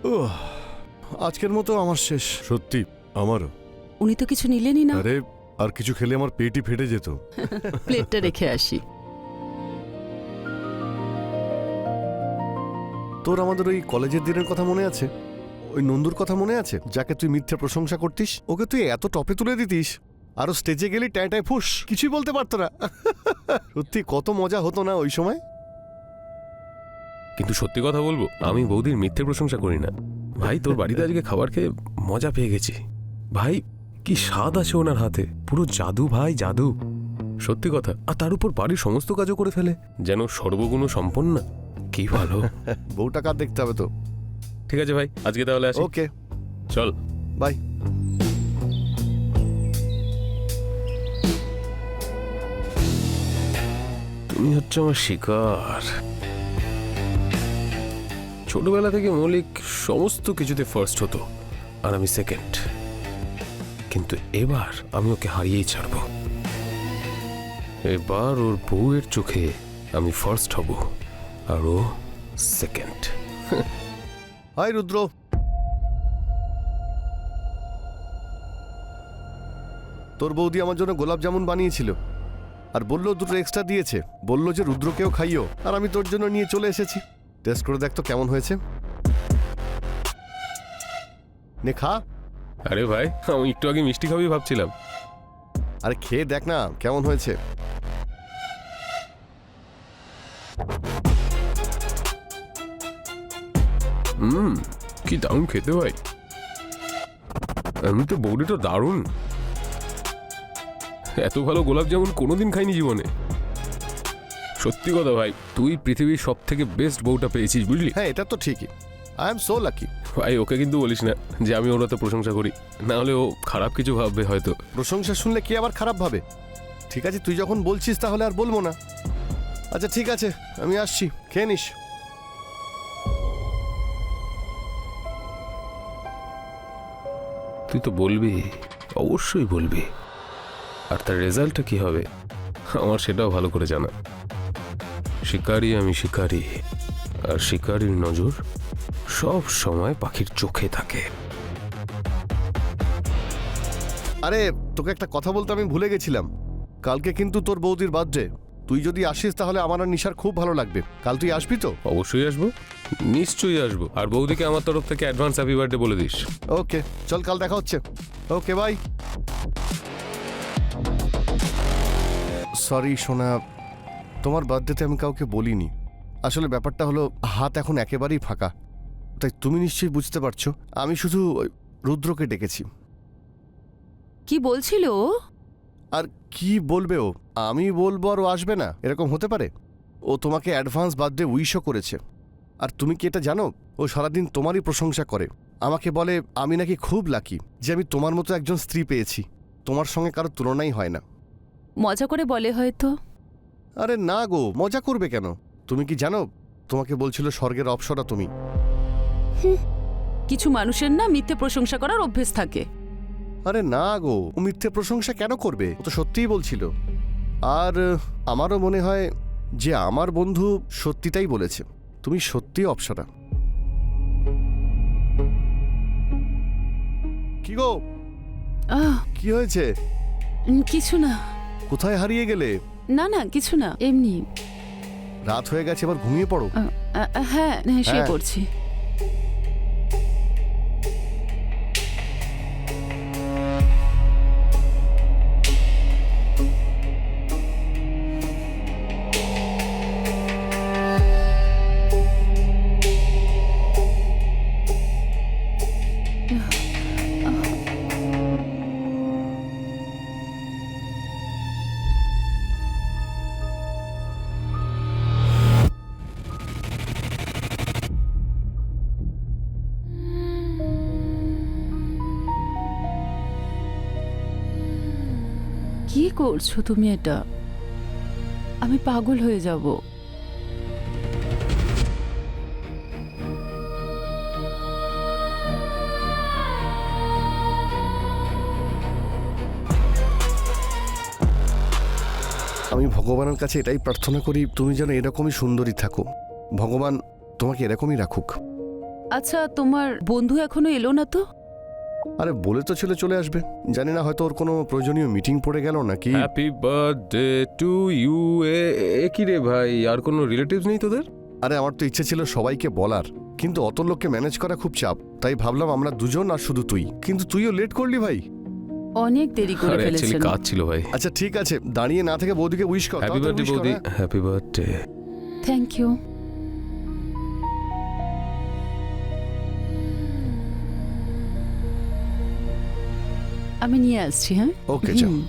ওহ, আজকের মতো আমার শেষ, সত্যি আমারও। উনি তো কিছু নিলেনই না। আরে আর কিছু খেলে আমার পেটই ফেটে যেত। প্লেটটা রেখে আসি। তোর আমাদের ওই কলেজের দিনের কথা মনে আছে? ওই নন্দুর কথা মনে আছে, যাকে তুই মিথ্যে প্রশংসা করতিস? ওকে তুই এত টপে তুলে দিতিস, আরো স্টেজে গেলি ট্যাঁ ট্যাঁ ফুস, কিছুই বলতে পারতো না। সত্যি কত মজা হতো না ওই সময়। কিন্তু সত্যি কথা বলবো, আমি বৌদির মিথ্যে প্রশংসা করি না ভাই। তোর বাড়িতে আজকে খাবার খেয়ে মজা পেয়ে গেছি ভাই। কি স্বাদ আছে ওনার হাতে, পুরো জাদু ভাই, জাদু। সত্যি কথা। আর তার উপর বাড়ির সমস্ত কাজও করে ফেলে, যেন সর্বগুণ সম্পন্ন। কি ভালো। বউটা কার দেখতে হবে তো। ঠিক আছে ভাই, আজকে তাহলে আসি। ওকে, চল বাই। তুমি হচ্ছে আমার শিকার। ছোটবেলা থেকে মৌলিক সমস্ত কিছুতে ফার্স্ট হতো আর আমি সেকেন্ড, কিন্তু এবার আমি ওকে হারিয়েই ছাড়ব। এবার ওর বউয়ের চোখে আমি ফার্স্ট হব আর ও সেকেন্ড। হাই রুদ্র। তোর বৌদি আমার জন্য গোলাপ জামুন বানিয়েছিল আর বললো দুটো এক্সট্রা দিয়েছে, বললো যে রুদ্রকেও খাইও, আর আমি তোর জন্য নিয়ে চলে এসেছি। টেস্ট করে দেখ তো কেমন হয়েছে। নে খা। আরে ভাই, আমি একটু আগে মিষ্টি খাবি ভাবছিলাম। আরে খেয়ে দেখ না কেমন হয়েছে। কি দারুণ খেতে ভাই। এমনি তো বৌদিটা দারুণ। এত ভালো গোলাপ জামুন কোনোদিন খাইনি জীবনে। সত্যি কথা ভাই, তুই পৃথিবীর সব থেকে বেস্ট বউটা পেয়েছিস, বুঝলি? হ্যাঁ, এটা তো ঠিকই। I am so lucky. ভাই, ওকে কিন্তু বলিস না যে আমি ওর তো প্রশংসা করি, না হলে ও খারাপ কিছু ভাববে হয়তো। প্রশংসা শুনলে কি আবার খারাপ ভাবে? ঠিক আছে, তুই যখন বলছিস তাহলে আর বলবো না। আচ্ছা ঠিক আছে, আমি আসছি, খেয়ে নিস। তুই তো বলবি, অবশ্যই বলবি। আর তার রেজাল্টটা কি হবে আমার সেটাও ভালো করে জানা। শিকারি আমি শিকারি, আর শিকারির নজর সব সময় পাখির চোখে থাকে। আরে তোকে একটা কথা বলতে আমি ভুলে গেছিলাম। কালকে কিন্তু তোর বৌদির বার্থডে। তুই যদি আসিস তাহলে আমার আর নিশার খুব ভালো লাগবে। কাল তুই আসবি তো? অবশ্যই আসবো, নিশ্চয়ই আসবো। আর বৌদিকে আমার তরফ থেকে অ্যাডভান্স হ্যাপি বার্থডে বলে দিস। ওকে চল, কাল দেখা হচ্ছে। Okay bye. সরি সোনা, তোমার বার্থডেতে আমি কাউকে বলিনি। আসলে ব্যাপারটা হলো, হাত এখন একেবারেই ফাঁকা, তাই তুমি নিশ্চয়ই বুঝতে পারছো। আমি শুধু রুদ্রকে ডেকেছি। কি বলছিল ও? আর কি বলবে ও? আমি বলবো আর ও আসবে না, এরকম হতে পারে? ও তোমাকে অ্যাডভান্স বার্থডে উইশও করেছে। আর তুমি কি এটা জানো, ও সারাদিন তোমারই প্রশংসা করে। আমাকে বলে আমি নাকি খুব লাকি যে আমি তোমার মতো একজন স্ত্রী পেয়েছি, তোমার সঙ্গে কারো তুলনাই হয় না। মজা করে বলে হয়তো। আরে না গো, মজা করবে কেন? তুমি কি জানো, তোমাকে বলছিল স্বর্গের অপ্সরা তুমি। কিছু মানুষের না মিথ্যে প্রশংসা করার অভ্যেস থাকে। আরে না গো, ও মিথ্যে প্রশংসা কেন করবে? ও তো সত্যিই বলছিল। আর আমারও মনে হয় যে আমার বন্ধু সত্যিটাই বলেছে, তুমি সত্যিই অপ্সরা। কি গো, কি হয়েছে? কিছু না। কোথায় হারিয়ে গেলে? না না কিছু না, এমনি। রাত হয়ে গেছে, এবার ঘুমিয়ে পড়ো। হ্যাঁ হ্যাঁ, শুয়ে পড়ছি। কি করছো তুমি এটা? আমি পাগল হয়ে যাব। আমি ভগবানের কাছে এটাই প্রার্থনা করি, তুমি যেন এরকমই সুন্দরী থাকো। ভগবান তোমাকে এরকমই রাখুক। আচ্ছা, তোমার বন্ধু এখনো এলো না তো? আরে বলে তো ছিল চলে আসবে, জানি না হয়তো ওর কোনো প্রয়োজনীয় মিটিং পড়ে গেল নাকি। Happy birthday to you. এ কি রে ভাই, আর কোনো রিলেটিভস নেই তোদের? আরে আমার তো ইচ্ছে ছিল সবাইকে বলার, কিন্তু অত লোককে ম্যানেজ করা খুব চাপ, তাই ভাবলাম আমরা দুজন আর শুধু তুই। কিন্তু তুইও লেট করলি ভাই। অনেক দেরি করে আরে অ্যাকচুয়ালি ফেলেছেন। কাজ ছিল ভাই। আচ্ছা ঠিক আছে, দাঁড়িয়ে না থেকে বৌদিকে উইশ কর। হ্যাপি তাড়াতাড়ি বার্থডে wish কর, বৌদি, হ্যাঁ? Happy birthday. Thank you. আমি নিয়ে আসছি, হ্যাঁ? ওকে যা। হুম।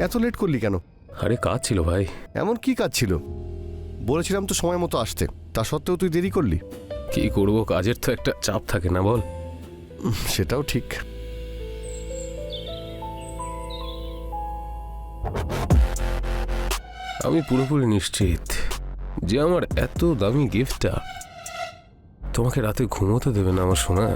এত লেট করলি কেন? আরে কাজ ছিল ভাই। এমন কি কাজ ছিল? বলেছিলাম তো সময় মতো আসতে, তা সত্ত্বেও তুই দেরি করলি। কি করব, কাজের তো একটা চাপ থাকে না বল। সেটাও ঠিক। আমি পুরোপুরি নিশ্চিত যে আমার এত দামি গিফটটা তোমাকে রাতে ঘুমোতে দেবে না আমার সোনা।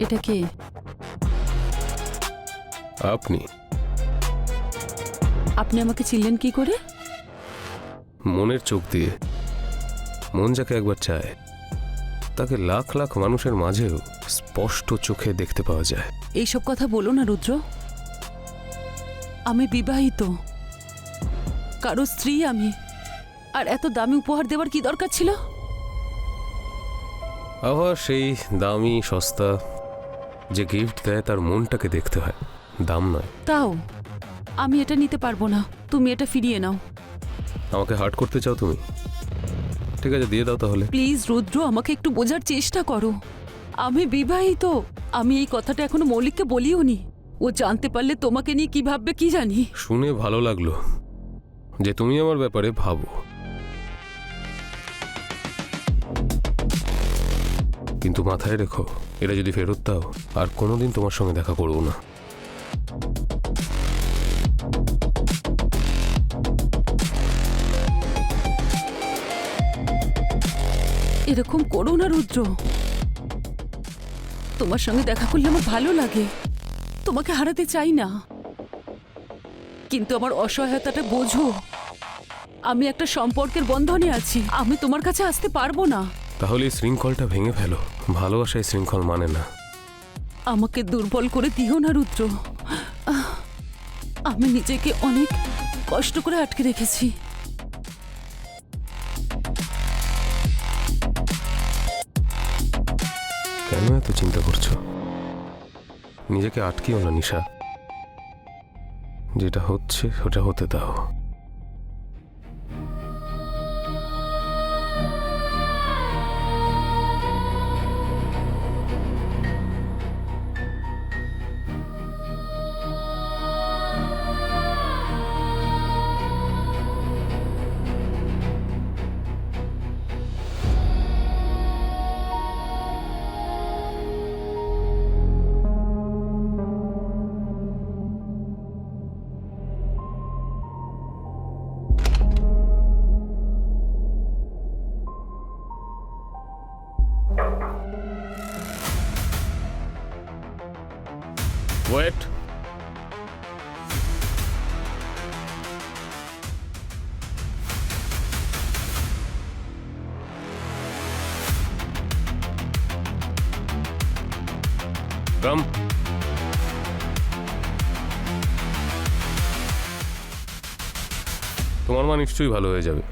এটা কে? আপনি আপনি আমাকে চিনলেন কি করে? মনের চোখ দিয়ে। মন যাকে একবার চায় তাকে লাখ লাখ মানুষের মাঝেও স্পষ্ট চোখে দেখতে পাওয়া যায়। এইসব কথা বলো না রুদ্র। আমি বিবাহিত, কারো স্ত্রী আমি। আর এত দামি উপহার দেওয়ার কি দরকার ছিল? আবার সেই দামি সস্তা যে গিফট দেয় তার মনটাকে দেখতে হয়, দাম নয়। তাও আমি এটা নিতে পারবো না, তুমি এটা ফিরিয়ে নাও। আমাকে হার্ট করতে চাও তুমি? ঠিক আছে, দিয়ে দাও তাহলে। প্লিজ রুদ্র, আমাকে একটু বোঝার চেষ্টা করো। আমি বিবাহিত। আমি এই কথাটা এখনো মৌলিককে বলিও নি। ও জানতে পারলে তোমাকে নিয়ে কি ভাববে কি জানি। শুনে ভালো লাগলো যে তুমি আমার ব্যাপারে ভাবো, কিন্তু মাথায় রেখো এটা যদি ফেরত দাও আর কোনোদিন তোমার সঙ্গে দেখা করবো না। এরকম করো না রুদ্র। তোমার সঙ্গে দেখা করলে আমার ভালো লাগে, তোমাকে হারাতে চাই না, কিন্তু আমার অসহায়তাটা বোঝো। আমি একটা সম্পর্কের বন্ধনে আছি, আমি তোমার কাছে আসতে পারবো না। তাহলে এই শৃঙ্খলটা ভেঙে ফেলো। ভালোবাসায় শৃঙ্খল মানে না। আমাকে দুর্বল করে দিও না রুদ্র। আহ, আমি নিজেকে অনেক কষ্ট করে আটকে রেখেছি। কেন এত চিন্তা করছো? নিজেকে আটকিও না নিশা, যেটা হচ্ছে ওটা হতে দাও। ওয়েট, কাম। তোমার মা নিশ্চয়ই ভালো হয়ে যাবে।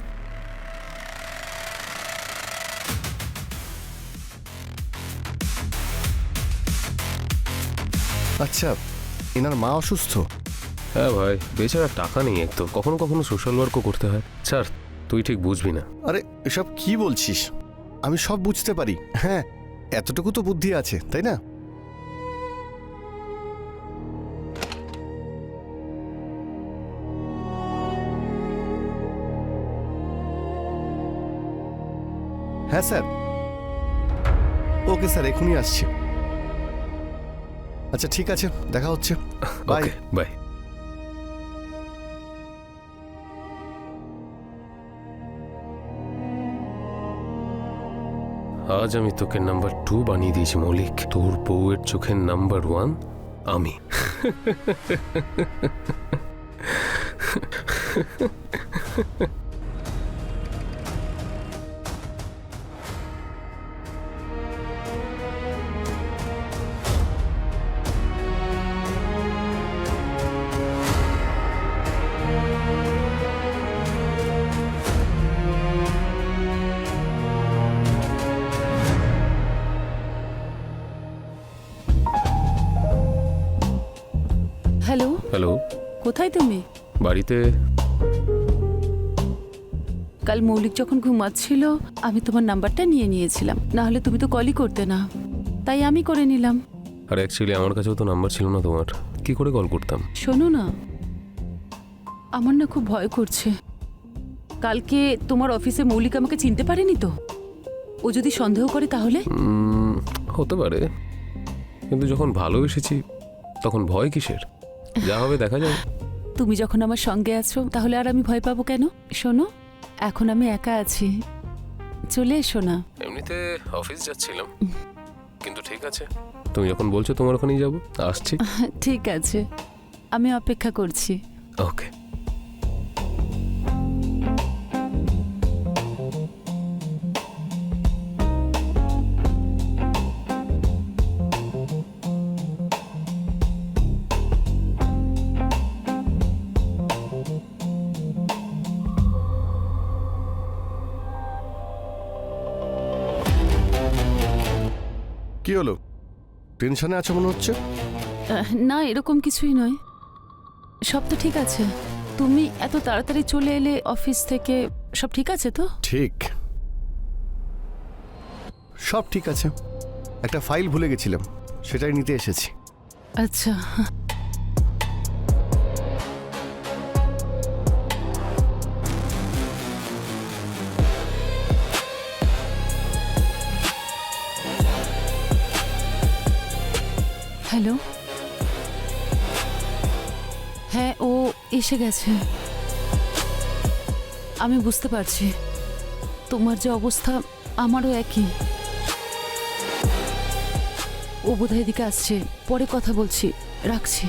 আচ্ছা, এনার মা অসুস্থ? হ্যাঁ ভাই, বেচারা টাকা নেই, এক তো কখনো কখনো সোশ্যাল ওয়ার্কও করতে হয়। স্যার, তুই ঠিক বুঝবি না। আরে এসব কি বলছিস? আমি সব বুঝতে পারি, হ্যাঁ, এতটুকু তো বুদ্ধি আছে, তাই না? হ্যাঁ স্যার। ওকে স্যার, এখনই আসছি। আচ্ছা ঠিক আছে, দেখা হচ্ছে। বাই। Okay, bye. আজ আমি তোকে নাম্বার 2 বানিয়ে দিয়েছি মৌলিক। তোর বউয়ের চোখের নাম্বার 1 আমি। হ্যালো, হ্যালো, কোথায় তুমি? বাড়িতে। কাল মৌলিক যখন ঘুমাচ্ছিল আমি তোমার নাম্বারটা নিয়ে নিয়েছিলাম, না হলে তুমি তো কলই করতে না, তাই আমি করে নিলাম। আর অ্যাকচুয়ালি আমার কাছেও তো নাম্বার ছিল না তোমার, কি করে কল করতাম? শোনো না, আমার না খুব ভয় করছে। কালকে তোমার অফিসে মৌলিক আমাকে চিনতে পারেনি তো? ও যদি সন্দেহ করে তাহলে? হতে পারে, কিন্তু যখন ভালোবেসেছি তখন ভয় কিসের? যা হবে দেখা যাবে। তুমি যখন আমার সঙ্গে আছো তাহলে আর আমি ভয় পাবো কেন? শোনো, এখন আমি একা আছি, চলে এসো না। এমনিতে অফিস যাচ্ছিলাম, কিন্তু ঠিক আছে, তুমি যখন বলছো তোমার ওখানেই যাবো, আসছি। ঠিক আছে, আমি অপেক্ষা করছি। ওকে। কি হলো, টেনশনে আছো মনে হচ্ছে? না, এরকম কিছুই নয়, সব তো ঠিক আছে। তুমি এত তাড়াতাড়ি চলে এলে অফিস থেকে, সব ঠিক আছে তো? ঠিক, সব ঠিক আছে। একটা ফাইল ভুলে গেছিলাম, সেটাই নিতে এসেছি। আচ্ছা, হ্যালো। হ্যাঁ, ও এসে গেছে। আমি বুঝতে পারছি তোমার যে অবস্থা, আমারও একই। ও বোধহয় এদিকে আসছে, পরে কথা বলছি, রাখছি।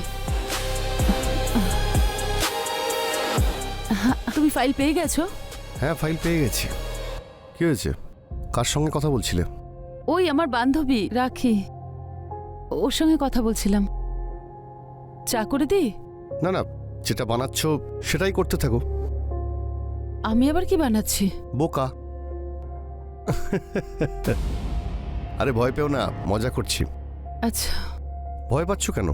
হ্যাঁ, তুমি ফাইল পেয়ে গেছো? হ্যাঁ, ফাইল পেয়ে গেছি। কি হয়েছে, কার সঙ্গে কথা বলছিলে? ওই আমার বান্ধবী রাখি, ওর সঙ্গে কথা বলছিলাম। চা করে দিই? না না, যেটা বানাচ্ছ সেটাই করতে থাকো। আমি আবার কি বানাচ্ছি? বোকা। আরে ভয় পেও না, মজা করছি। আচ্ছা। ভয় পাচ্ছ কেন?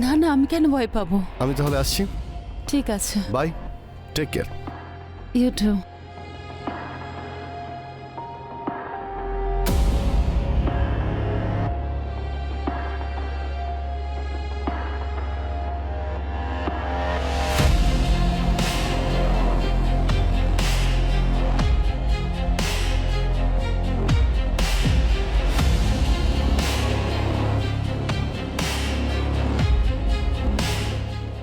না না, আমি কেন ভয় পাবো? আমি তাহলে আসছি। ঠিক আছে, bye, take care. You too.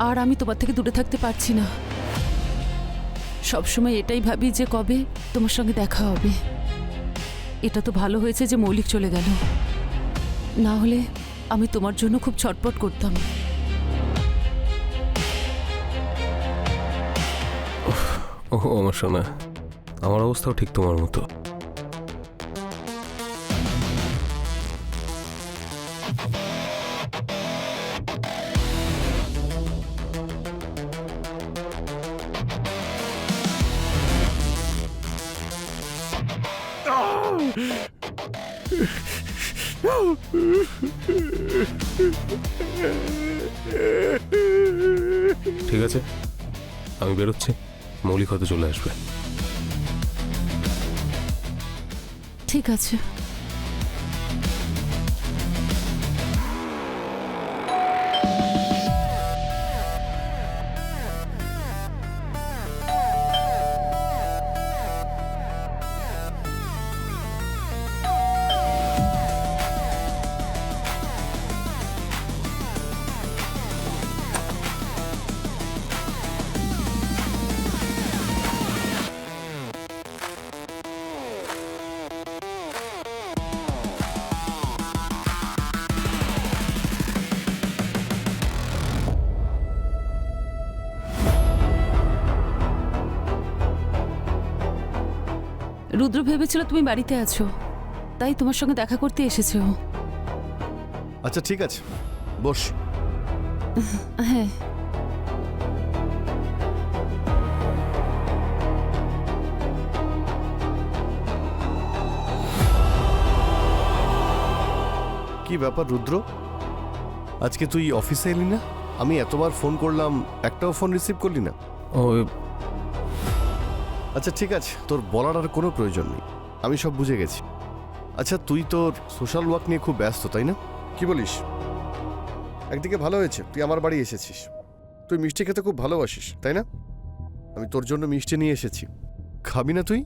আর আমি তোমার থেকে দূরে থাকতে পারছি না। সবসময় এটাই ভাবি যে কবে তোমার সঙ্গে দেখা হবে। এটা তো ভালো হয়েছে যে মৌলিক চলে গেল, না হলে আমি তোমার জন্য খুব ছটপট করতাম। ওহ আমার সোনা, আমার অবস্থাও ঠিক তোমার মতো। ঠিক আছে, আমি বেরোচ্ছি, মৌলিক হয়তো চলে আসবে। ঠিক আছে। রুদ্র ভেবেছিল তুমি বাড়িতে আছো, তাই তোমার সঙ্গে দেখা করতে এসেছে ও। আচ্ছা ঠিক আছে, বস। হ্যাঁ। কি ব্যাপার রুদ্র, আজকে তুই অফিসে এলি না? আমি এতবার ফোন করলাম, একটাও ফোন রিসিভ করলি না। ও আচ্ছা ঠিক আছে, তোর বলার আর কোনো প্রয়োজন নেই, আমি সব বুঝে গেছি। আচ্ছা তুই তোর সোশ্যাল ওয়ার্ক নিয়ে খুব ব্যস্ত, তাই না? কি বলিস? একদিকে ভালো হয়েছে তুই আমার বাড়ি এসেছিস, তুই মিষ্টি খেতে খুব ভালোবাসিস, তাই না? আমি তোর জন্য মিষ্টি নিয়ে এসেছি, খাবি না তুই?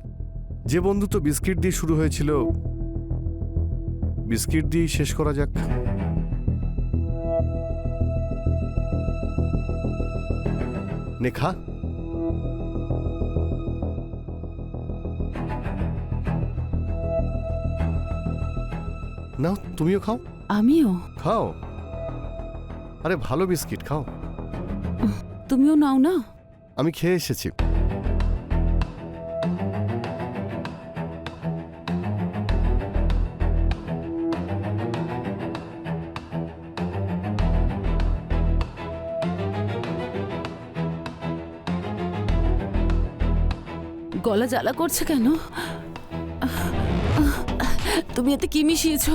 যে বন্ধুত্ব বিস্কিট দিয়ে শুরু হয়েছিল, বিস্কিট দিয়ে শেষ করা যাক। নে খা। নাও তুমিও খাও। আমিও? খাও, আরে ভালো বিস্কিট খাও। তুমিও নাও না। আমি খেয়ে এসেছি। গলা জ্বালা করছে কেন? তুমি এতে কি মিশিয়েছো?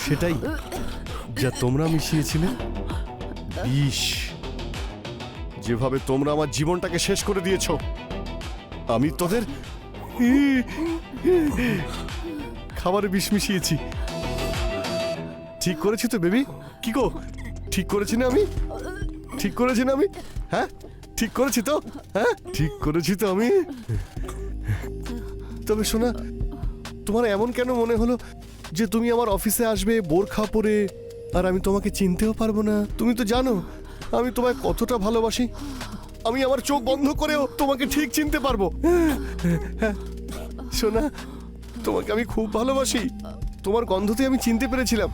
সেটাই যা তোমরা মিশিয়েছিলে, বিষ। যেভাবে তোমরা আমার জীবনটাকে শেষ করে দিয়েছো, আমি তোদের খাবারে বিষ মিশিয়েছি। ঠিক করেছি তো বেবি? কি গো, ঠিক করেছি না আমি? ঠিক করেছি না আমি? হ্যাঁ ঠিক করেছি তো? হ্যাঁ ঠিক করেছি তো আমি? তবে শোনা, তোমার এমন কেন মনে হলো যে তুমি আমার অফিসে আসবে বোরখা পরে আর আমি তোমাকে চিনতেও পারবো না? তুমি তো জানো আমি তোমায় কতটা ভালোবাসি। আমি আমার চোখ বন্ধ করেও তোমাকে ঠিক চিনতে পারবো। শোনা, তোমাকে আমি খুব ভালোবাসি। তোমার গন্ধতে আমি চিনতে পেরেছিলাম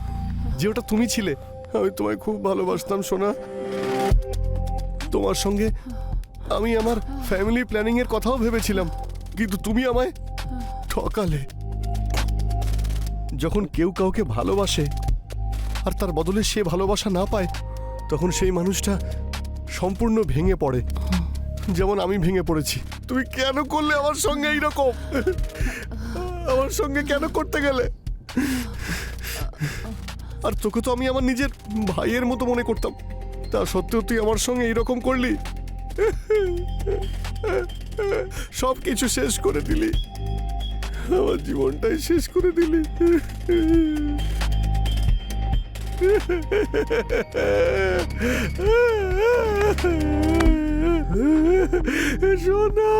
যে ওটা তুমি ছিলে। আমি তোমায় খুব ভালোবাসতাম সোনা। তোমার সঙ্গে আমি আমার ফ্যামিলি প্ল্যানিং এর কথাও ভেবেছিলাম, কিন্তু তুমি আমায় ঠকালে। যখন কেউ কাউকে ভালোবাসে আর তার বদলে সে ভালোবাসা না পায়, তখন সেই মানুষটা সম্পূর্ণ ভেঙে পড়ে, যেমন আমি ভেঙে পড়েছি। তুমি কেন করলে আমার সঙ্গে এইরকম? আমার সঙ্গে কেন করতে গেলে? আর তোকে তো আমি আমার নিজের ভাইয়ের মতো মনে করতাম, তা সত্ত্বেও তুই আমার সঙ্গে এইরকম করলি। সব কিছু শেষ করে দিলি, আমার জীবনটাই শেষ করে দিলি। সোনা।